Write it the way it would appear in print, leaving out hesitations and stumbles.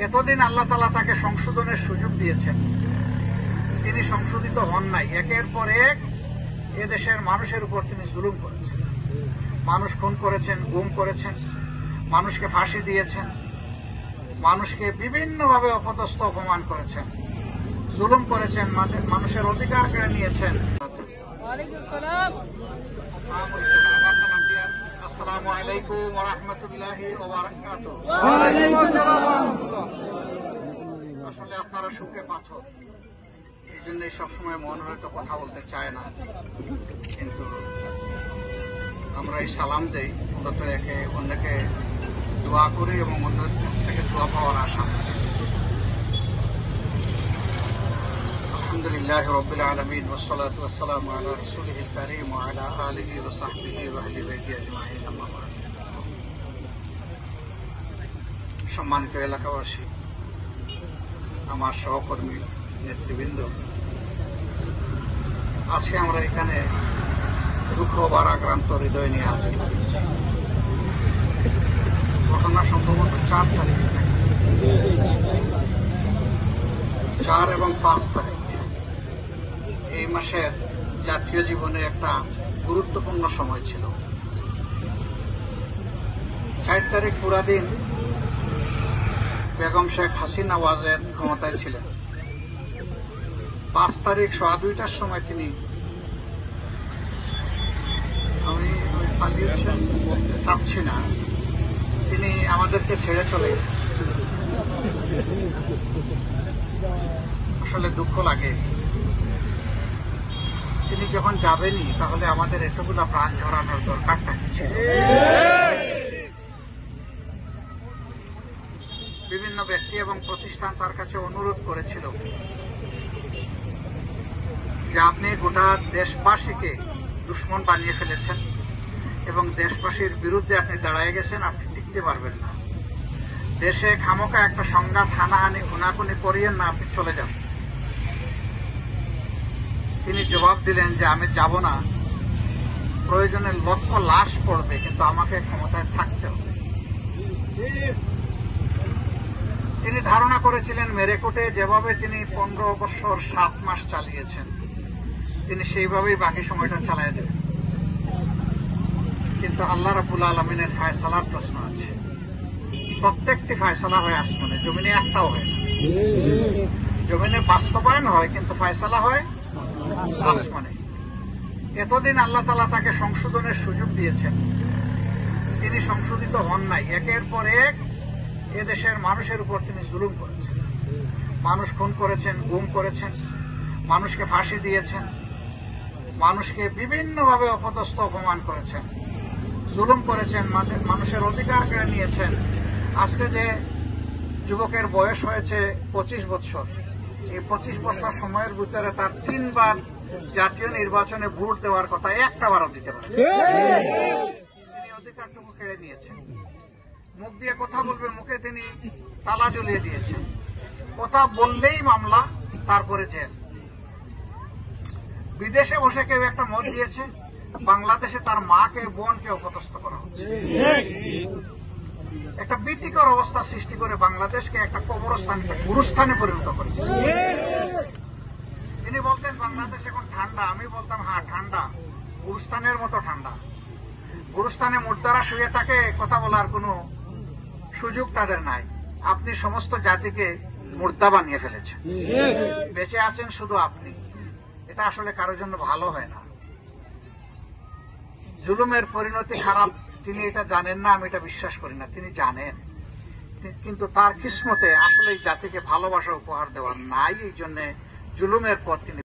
এতদিন আল্লাহ তাআলা তাকে সংশোধনের সুযোগ দিয়েছেন, তিনি সংশোধিত হন নাই। একের পর এক এদেশের মানুষের উপর তিনি জুলুম করেছেন, মানুষ খুন করেছেন, গুম করেছেন, মানুষকে ফাঁসি দিয়েছেন, মানুষকে বিভিন্নভাবে অপদস্থ অপমান করেছেন, জুলুম করেছেন, মানুষের অধিকার কেড়ে নিয়েছেন। আসসালামু আলাইকুম ওয়া রাহমাতুল্লাহি ওয়া বারাকাতুহু। আসলে আপনারা সুখে পাথর, এই জন্যই সবসময় মন হয়তো কথা বলতে চায় না, কিন্তু আমরা এই সালাম দেই মূলত একে অন্যকে দোয়া করি এবং অন্যের থেকে দোয়া পাওয়ার আশা। আলহামদুলিল্লাহ রাব্বিল আলামিন ওয়াসসালাতু ওয়াসসালামু আলা রাসূলিহিল কারীম ওয়া আলা আলিহি ওয়া সাহবিহি ওয়া আহলি বাইতি আজমাইন, আম্মা বা'দ। সম্মানিত এলাকাবাসী, আমার সহকর্মী, নেতৃবৃন্দ, আজকে আমরা এখানে দুঃখ ভারাক্রান্ত হৃদয় নিয়ে হাজির হয়েছি। ঘটনা সম্ভবত 4 তারিখ, 4 এবং 5 তারিখ এই মাসের জাতীয় জীবনে একটা গুরুত্বপূর্ণ সময় ছিল। 4 তারিখ পুরা দিন বেগম শেখ হাসিনা ওয়াজেদ ক্ষমতায় ছিলেন। 5 তারিখ 2:15টার সময় তিনি, আমি চাচ্ছি না, তিনি আমাদেরকে ছেড়ে চলে গেছেন। আসলে দুঃখ লাগে, তিনি যখন যাবেনই তাহলে আমাদের এতগুলো প্রাণ ঝরানোর দরকারটা কি ছিল? বিভিন্ন ব্যক্তি এবং প্রতিষ্ঠান তার কাছে অনুরোধ করেছিল যে আপনি গোটা দেশবাসীকে দুশ্মন বানিয়ে ফেলেছেন এবং দেশবাসীর বিরুদ্ধে আপনি দাঁড়ায় গেছেন, আপনি টিকতে পারবেন না। দেশে খামোকা একটা সংঘাত, হানাহানি, খুনাখুনি করিয়েন না, আপনি চলে যান। তিনি জবাব দিলেন যে আমি যাব না, প্রয়োজনে লক্ষ লাশ পড়বে, কিন্তু আমাকে ক্ষমতায় থাকতে হবে। তিনি ধারণা করেছিলেন মেরেকোটে যেভাবে তিনি 15 বছর 7 মাস চালিয়েছেন, তিনি সেইভাবেই বাকি সময়টা চালিয়ে দেবেন। কিন্তু আল্লাহ রাব্বুল আলামিনের ফয়সালার প্রশ্ন আছে। প্রত্যেকটি ফয়সালা হয় আসমানে, জমিনে একটাও হয় না। জমিনে বাস্তবায়ন হয়, কিন্তু ফয়সালা হয় আসমানে। এতদিন আল্লাহ তাআলা তাকে সংশোধনের সুযোগ দিয়েছেন, তিনি সংশোধিত হন নাই। একের পর এক এদেশের মানুষের উপর তিনি জুলুম করেছেন, মানুষ খুন করেছেন, গুম করেছেন, মানুষকে ফাঁসি দিয়েছেন, মানুষকে বিভিন্নভাবে অপদস্থ অপমান করেছেন, জুলুম করেছেন, মানুষের অধিকার কেড়ে নিয়েছেন। আজকে যে যুবকের বয়স হয়েছে 25 বছর, এই 25 বছর সময়ের ভিতরে তার 3 বার জাতীয় নির্বাচনে ভোট দেওয়ার কথা, একটা বারও দিতে পারে। তিনি অধিকারটুকু কেড়ে নিয়েছেন। মুখ দিয়ে কথা বলবে, মুখে তিনি তালা ঝুলিয়ে দিয়েছেন। কথা বললেই মামলা, তারপরে জেল। বিদেশে বসে কেউ একটা মত দিয়েছে, বাংলাদেশে তার মাকে, বোনকে অপদস্থ করা হচ্ছে। একটা ভীতিকর অবস্থা সৃষ্টি করে বাংলাদেশকে একটা কবরস্থান, গুরুস্থানে পরিণত করেছে। তিনি বলতেন বাংলাদেশ এখন ঠান্ডা, আমি বলতাম হ্যাঁ ঠান্ডা, গুরুস্থানের মতো ঠান্ডা। গুরুস্থানে মুর্দারা শুয়ে থাকে, কথা বলার কোনো সুযোগ তাদের নাই। আপনি সমস্ত জাতিকে মুর্দা বানিয়ে ফেলেছেন, বেঁচে আছেন শুধু আপনি। এটা আসলে কারোর জন্য ভালো হয় না। জুলুমের পরিণতি খারাপ, তিনি এটা জানেন না, আমি এটা বিশ্বাস করি না। তিনি জানেন, কিন্তু তার কিসমতে আসলে এই জাতিকে ভালোবাসা উপহার দেওয়ার নাই, এই জন্য জুলুমের পর তিনি